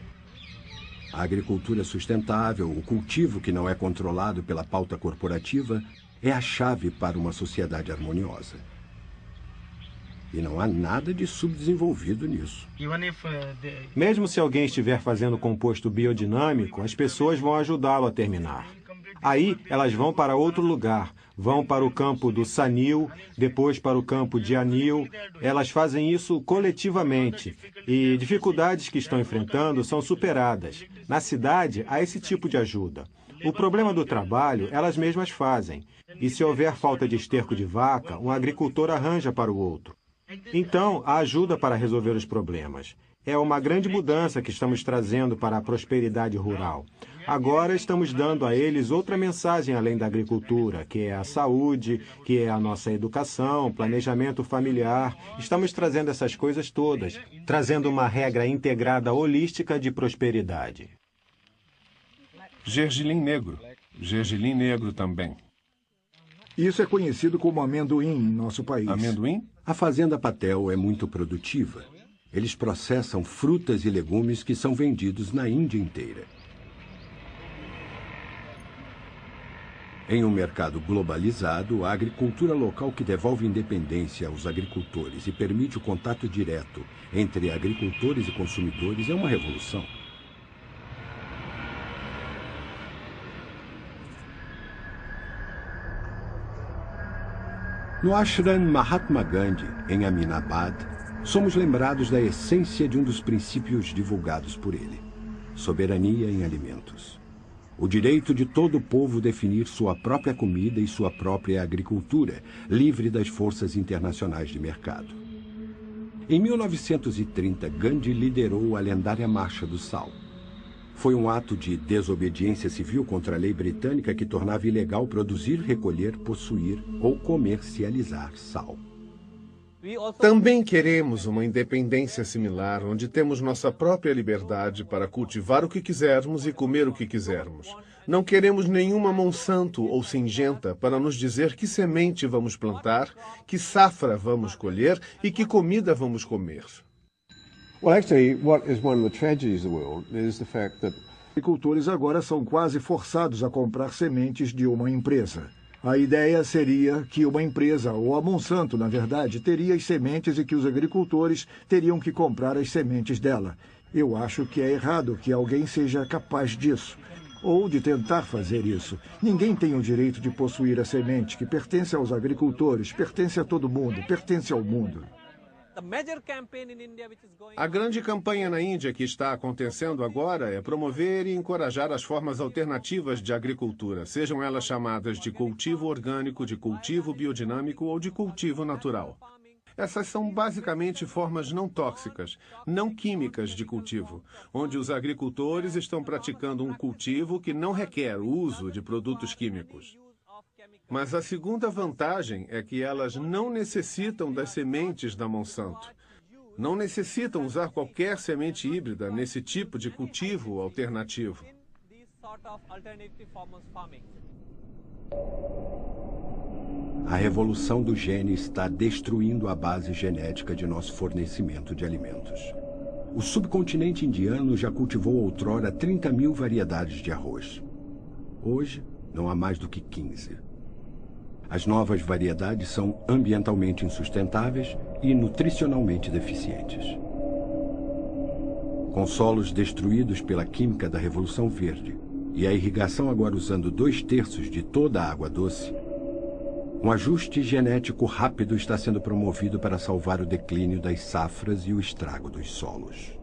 [SPEAKER 1] A agricultura sustentável, o cultivo que não é controlado pela pauta corporativa, é a chave para uma sociedade harmoniosa. E não há nada de subdesenvolvido nisso.
[SPEAKER 4] Mesmo se alguém estiver fazendo composto biodinâmico, as pessoas vão ajudá-lo a terminar. Aí elas vão para outro lugar, vão para o campo do Sanil, depois para o campo de Anil. Elas fazem isso coletivamente e dificuldades que estão enfrentando são superadas. Na cidade, há esse tipo de ajuda. O problema do trabalho, elas mesmas fazem. E se houver falta de esterco de vaca, um agricultor arranja para o outro. Então, há ajuda para resolver os problemas. É uma grande mudança que estamos trazendo para a prosperidade rural. Agora estamos dando a eles outra mensagem além da agricultura, que é a saúde, que é a nossa educação, planejamento familiar. Estamos trazendo essas coisas todas, trazendo uma regra integrada holística de prosperidade.
[SPEAKER 3] Gergelim negro. Gergelim negro também.
[SPEAKER 2] Isso é conhecido como amendoim em nosso país.
[SPEAKER 3] Amendoim?
[SPEAKER 1] A fazenda Patel é muito produtiva. Eles processam frutas e legumes que são vendidos na Índia inteira. Em um mercado globalizado, a agricultura local que devolve independência aos agricultores e permite o contato direto entre agricultores e consumidores é uma revolução. No Ashram Mahatma Gandhi, em Aminabad, somos lembrados da essência de um dos princípios divulgados por ele: soberania em alimentos. O direito de todo o povo definir sua própria comida e sua própria agricultura, livre das forças internacionais de mercado. Em 1930, Gandhi liderou a lendária Marcha do Sal. Foi um ato de desobediência civil contra a lei britânica que tornava ilegal produzir, recolher, possuir ou comercializar sal.
[SPEAKER 3] Também queremos uma independência similar, onde temos nossa própria liberdade para cultivar o que quisermos e comer o que quisermos. Não queremos nenhuma Monsanto ou Syngenta para nos dizer que semente vamos plantar, que safra vamos colher e que comida vamos comer.
[SPEAKER 6] Well, actually, what is one of the tragedies of the world is the fact that
[SPEAKER 2] agricultores agora são quase forçados a comprar sementes de uma empresa. A ideia seria que uma empresa, ou a Monsanto, na verdade, teria as sementes e que os agricultores teriam que comprar as sementes dela. Eu acho que é errado que alguém seja capaz disso, ou de tentar fazer isso. Ninguém tem o direito de possuir a semente que pertence aos agricultores, pertence a todo mundo, pertence ao mundo.
[SPEAKER 3] A grande campanha na Índia que está acontecendo agora é promover e encorajar as formas alternativas de agricultura, sejam elas chamadas de cultivo orgânico, de cultivo biodinâmico ou de cultivo natural. Essas são basicamente formas não tóxicas, não químicas de cultivo, onde os agricultores estão praticando um cultivo que não requer o uso de produtos químicos. Mas a segunda vantagem é que elas não necessitam das sementes da Monsanto. Não necessitam usar qualquer semente híbrida nesse tipo de cultivo alternativo.
[SPEAKER 1] A revolução do gene está destruindo a base genética de nosso fornecimento de alimentos. O subcontinente indiano já cultivou outrora 30 mil variedades de arroz. Hoje, não há mais do que 15. As novas variedades são ambientalmente insustentáveis e nutricionalmente deficientes. Com solos destruídos pela química da Revolução Verde e a irrigação agora usando 2/3 de toda a água doce, um ajuste genético rápido está sendo promovido para salvar o declínio das safras e o estrago dos solos.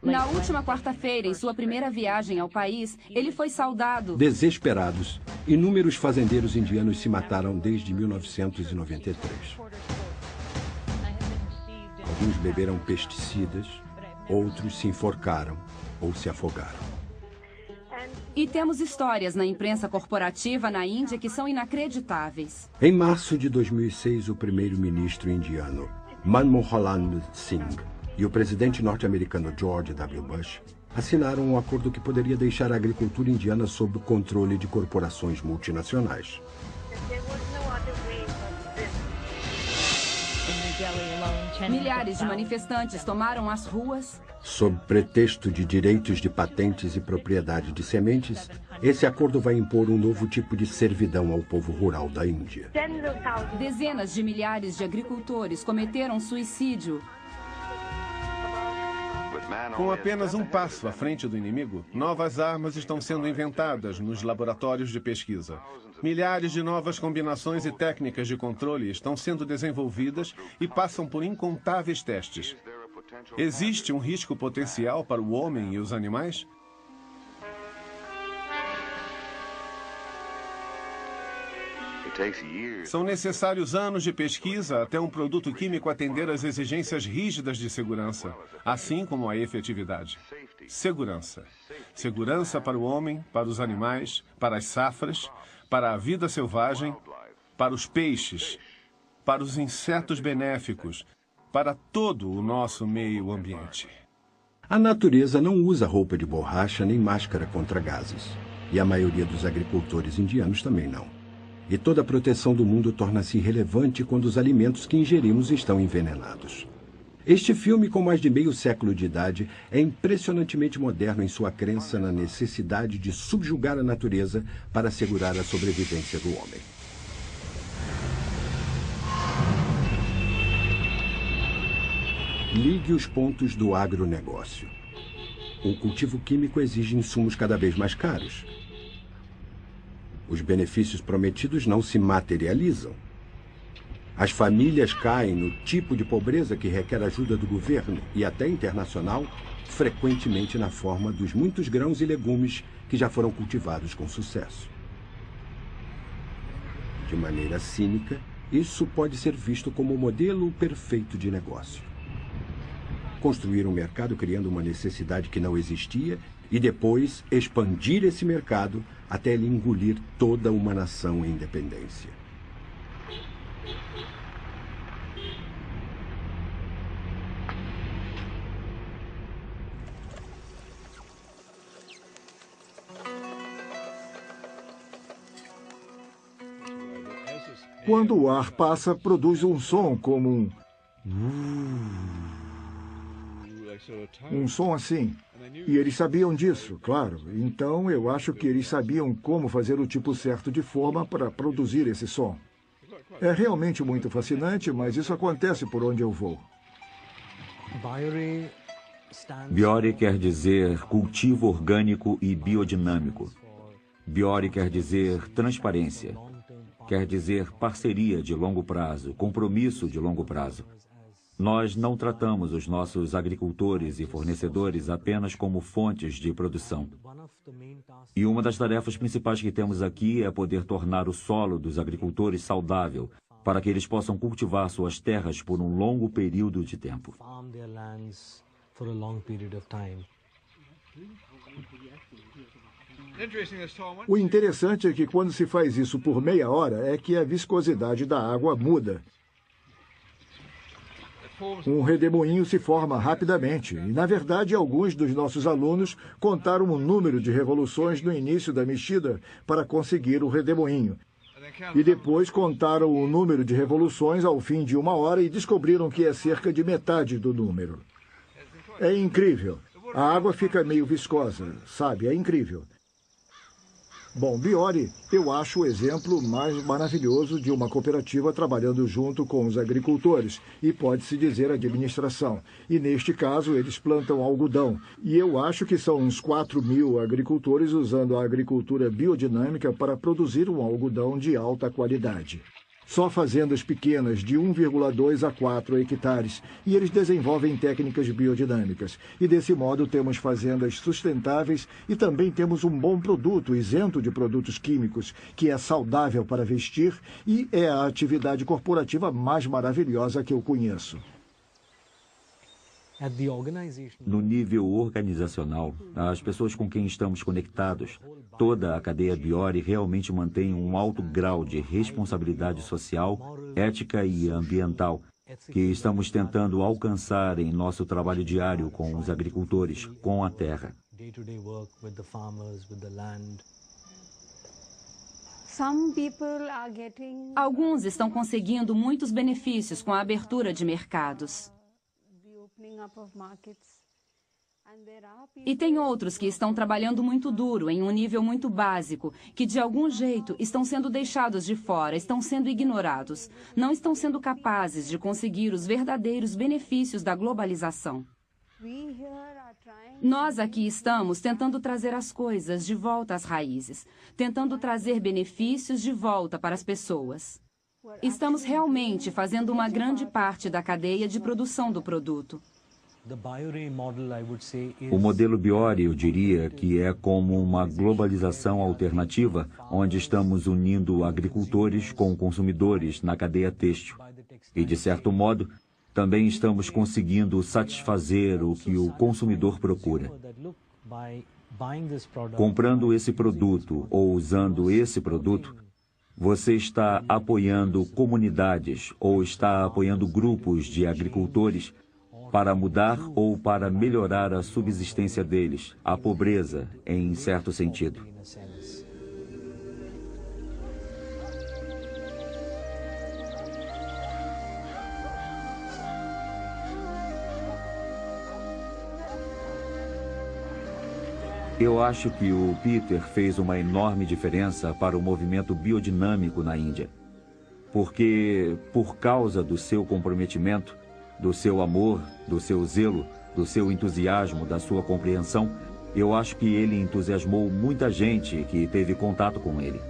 [SPEAKER 7] Na última quarta-feira, em sua primeira viagem ao país, ele foi saudado.
[SPEAKER 1] Desesperados, inúmeros fazendeiros indianos se mataram desde 1993. Alguns beberam pesticidas, outros se enforcaram ou se afogaram.
[SPEAKER 7] E temos histórias na imprensa corporativa na Índia que são inacreditáveis.
[SPEAKER 1] Em março de 2006, o primeiro-ministro indiano, Manmohan Singh, e o presidente norte-americano George W. Bush assinaram um acordo que poderia deixar a agricultura indiana sob o controle de corporações multinacionais.
[SPEAKER 7] Milhares de manifestantes tomaram as ruas.
[SPEAKER 1] Sob pretexto de direitos de patentes e propriedade de sementes, esse acordo vai impor um novo tipo de servidão ao povo rural da Índia.
[SPEAKER 7] Dezenas de milhares de agricultores cometeram suicídio.
[SPEAKER 3] Com apenas um passo à frente do inimigo, novas armas estão sendo inventadas nos laboratórios de pesquisa. Milhares de novas combinações e técnicas de controle estão sendo desenvolvidas e passam por incontáveis testes. Existe um risco potencial para o homem e os animais? São necessários anos de pesquisa até um produto químico atender às exigências rígidas de segurança, assim como a efetividade. Segurança. Segurança para o homem, para os animais, para as safras, para a vida selvagem, para os peixes, para os insetos benéficos, para todo o nosso meio ambiente.
[SPEAKER 1] A natureza não usa roupa de borracha nem máscara contra gases. E a maioria dos agricultores indianos também não. E toda a proteção do mundo torna-se irrelevante quando os alimentos que ingerimos estão envenenados. Este filme, com mais de meio século de idade, é impressionantemente moderno em sua crença na necessidade de subjugar a natureza para assegurar a sobrevivência do homem. Ligue os pontos do agronegócio. O cultivo químico exige insumos cada vez mais caros. Os benefícios prometidos não se materializam. As famílias caem no tipo de pobreza que requer ajuda do governo e até internacional, frequentemente na forma dos muitos grãos e legumes que já foram cultivados com sucesso. De maneira cínica, isso pode ser visto como o modelo perfeito de negócio. Construir um mercado criando uma necessidade que não existia e depois expandir esse mercado até ele engolir toda uma nação em dependência.
[SPEAKER 2] Quando o ar passa, produz um som como um... um som assim. E eles sabiam disso, claro. Então eu acho que eles sabiam como fazer o tipo certo de forma para produzir esse som. É realmente muito fascinante, mas isso acontece por onde eu vou.
[SPEAKER 5] Biore quer dizer cultivo orgânico e biodinâmico. Biore quer dizer transparência. Quer dizer parceria de longo prazo, compromisso de longo prazo. Nós não tratamos os nossos agricultores e fornecedores apenas como fontes de produção. E uma das tarefas principais que temos aqui é poder tornar o solo dos agricultores saudável, para que eles possam cultivar suas terras por um longo período de tempo.
[SPEAKER 2] O interessante é que quando se faz isso por meia hora é que a viscosidade da água muda. Um redemoinho se forma rapidamente e, na verdade, alguns dos nossos alunos contaram o número de revoluções no início da mexida para conseguir o redemoinho. E depois contaram o número de revoluções ao fim de uma hora e descobriram que é cerca de metade do número. É incrível. A água fica meio viscosa, sabe? É incrível. Bom, Biore, eu acho o exemplo mais maravilhoso de uma cooperativa trabalhando junto com os agricultores e pode-se dizer administração. E neste caso, eles plantam algodão. E eu acho que são uns 4.000 agricultores usando a agricultura biodinâmica para produzir um algodão de alta qualidade. Só fazendas pequenas de 1,2 a 4 hectares, e eles desenvolvem técnicas biodinâmicas. E desse modo temos fazendas sustentáveis e também temos um bom produto, isento de produtos químicos, que é saudável para vestir e é a atividade corporativa mais maravilhosa que eu conheço.
[SPEAKER 5] No nível organizacional, as pessoas com quem estamos conectados, toda a cadeia Biore realmente mantém um alto grau de responsabilidade social, ética e ambiental, que estamos tentando alcançar em nosso trabalho diário com os agricultores, com a terra.
[SPEAKER 7] Alguns estão conseguindo muitos benefícios com a abertura de mercados. E tem outros que estão trabalhando muito duro, em um nível muito básico, que de algum jeito estão sendo deixados de fora, estão sendo ignorados, não estão sendo capazes de conseguir os verdadeiros benefícios da globalização. Nós aqui estamos tentando trazer as coisas de volta às raízes, tentando trazer benefícios de volta para as pessoas. Estamos realmente fazendo uma grande parte da cadeia de produção do produto.
[SPEAKER 5] O modelo Biore, eu diria que é como uma globalização alternativa, onde estamos unindo agricultores com consumidores na cadeia têxtil. E, de certo modo, também estamos conseguindo satisfazer o que o consumidor procura. Comprando esse produto ou usando esse produto, você está apoiando comunidades ou está apoiando grupos de agricultores para mudar ou para melhorar a subsistência deles, a pobreza, em certo sentido. Eu acho que o Peter fez uma enorme diferença para o movimento biodinâmico na Índia. Porque, por causa do seu comprometimento, do seu amor, do seu zelo, do seu entusiasmo, da sua compreensão, eu acho que ele entusiasmou muita gente que teve contato com ele.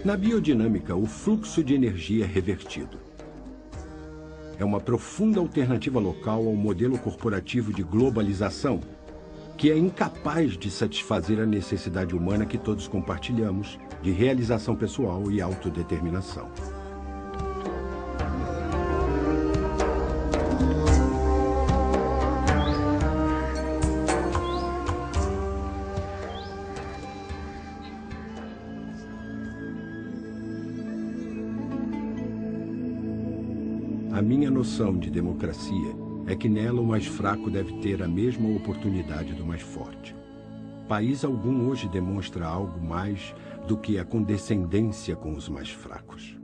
[SPEAKER 1] Na biodinâmica, o fluxo de energia é revertido. É uma profunda alternativa local ao modelo corporativo de globalização, que é incapaz de satisfazer a necessidade humana que todos compartilhamos de realização pessoal e autodeterminação. noção de democracia é que nela o mais fraco deve ter a mesma oportunidade do mais forte. País algum hoje demonstra algo mais do que a condescendência com os mais fracos.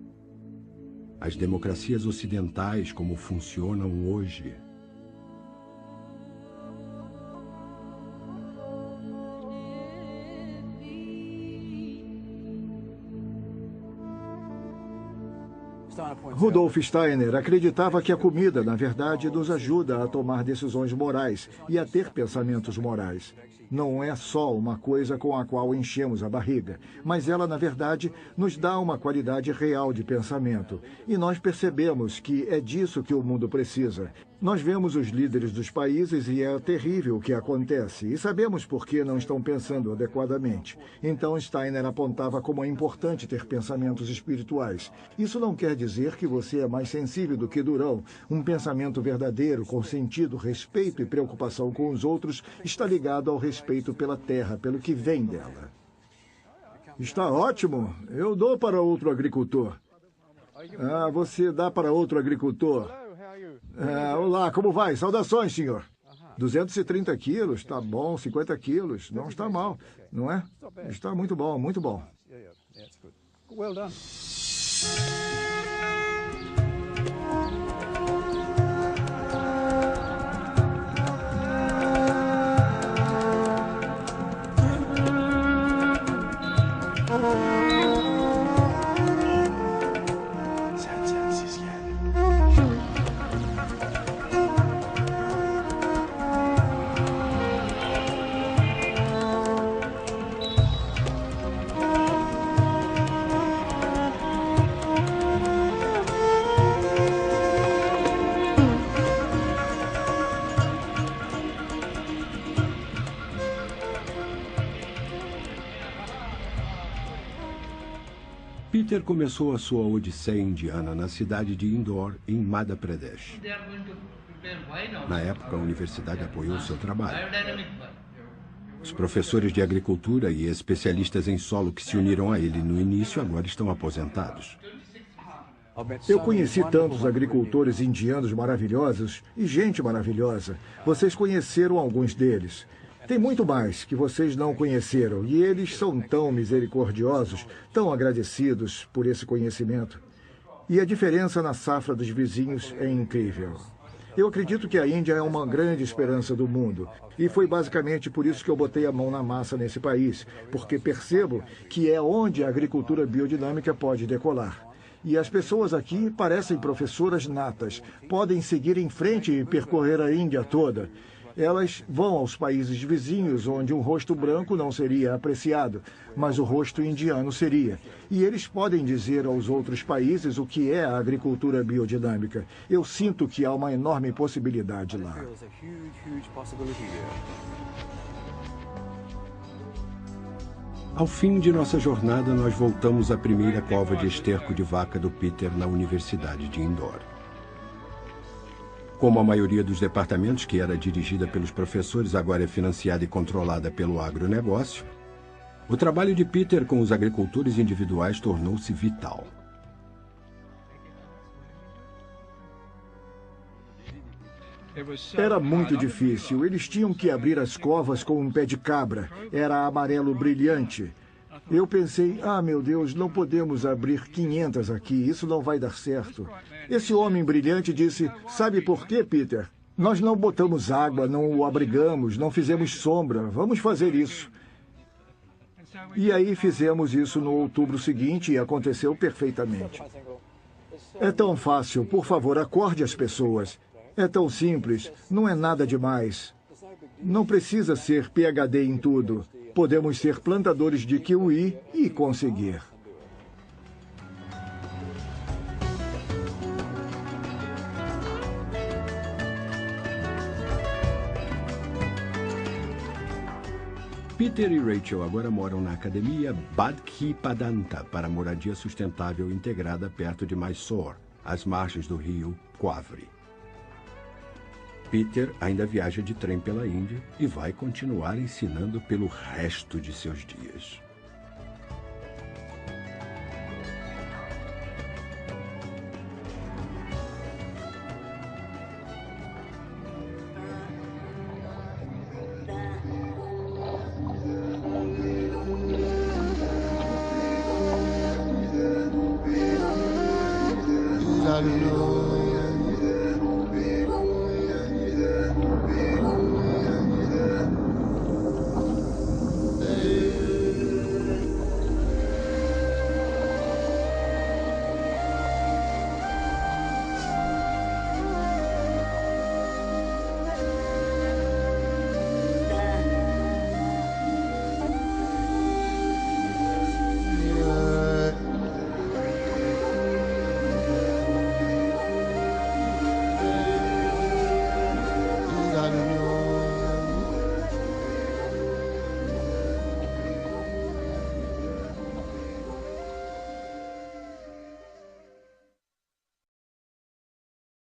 [SPEAKER 1] As democracias ocidentais, como funcionam hoje,
[SPEAKER 2] Rudolf Steiner acreditava que a comida, na verdade, nos ajuda a tomar decisões morais e a ter pensamentos morais. Não é só uma coisa com a qual enchemos a barriga, mas ela, na verdade, nos dá uma qualidade real de pensamento. E nós percebemos que é disso que o mundo precisa. Nós vemos os líderes dos países e é terrível o que acontece. E sabemos por que não estão pensando adequadamente. Então Steiner apontava como é importante ter pensamentos espirituais. Isso não quer dizer que você é mais sensível do que Durão. Um pensamento verdadeiro, com sentido, respeito e preocupação com os outros, está ligado ao respeito pela terra, pelo que vem dela. Está ótimo. Eu dou para outro agricultor. Ah, você dá para outro agricultor. Olá, como vai? Saudações, senhor. 230 quilos, tá bom. 50 quilos, não está mal, não é? Está muito bom, muito bom.
[SPEAKER 6] Well done.
[SPEAKER 1] Peter começou a sua odisseia indiana na cidade de Indore, em Madhya Pradesh. Na época, a universidade apoiou seu trabalho. Os professores de agricultura e especialistas em solo que se uniram a ele no início agora estão aposentados.
[SPEAKER 2] Eu conheci tantos agricultores indianos maravilhosos e gente maravilhosa. Vocês conheceram alguns deles. Tem muito mais que vocês não conheceram e eles são tão misericordiosos, tão agradecidos por esse conhecimento. E a diferença na safra dos vizinhos é incrível. Eu acredito que a Índia é uma grande esperança do mundo. E foi basicamente por isso que eu botei a mão na massa nesse país, porque percebo que é onde a agricultura biodinâmica pode decolar. E as pessoas aqui parecem professoras natas, podem seguir em frente e percorrer a Índia toda. Elas vão aos países vizinhos, onde um rosto branco não seria apreciado, mas o rosto indiano seria. E eles podem dizer aos outros países o que é a agricultura biodinâmica. Eu sinto que há uma enorme possibilidade lá.
[SPEAKER 1] Ao fim de nossa jornada, nós voltamos à primeira cova de esterco de vaca do Peter na Universidade de Indore. Como a maioria dos departamentos, que era dirigida pelos professores, agora é financiada e controlada pelo agronegócio, o trabalho de Peter com os agricultores individuais tornou-se vital.
[SPEAKER 2] Era muito difícil. Eles tinham que abrir as covas com um pé de cabra. Era amarelo brilhante. Eu pensei, meu Deus, não podemos abrir 500 aqui, isso não vai dar certo. Esse homem brilhante disse, sabe por quê, Peter? Nós não botamos água, não o abrigamos, não fizemos sombra, vamos fazer isso. E aí fizemos isso no outubro seguinte e aconteceu perfeitamente. É tão fácil, por favor, acorde as pessoas. É tão simples, não é nada demais. Não precisa ser PhD em tudo. Podemos ser plantadores de kiwi e conseguir.
[SPEAKER 1] Peter e Rachel agora moram na academia Bhaktivedanta para moradia sustentável integrada perto de Mysore, às margens do rio Kaveri. Peter ainda viaja de trem pela Índia e vai continuar ensinando pelo resto de seus dias.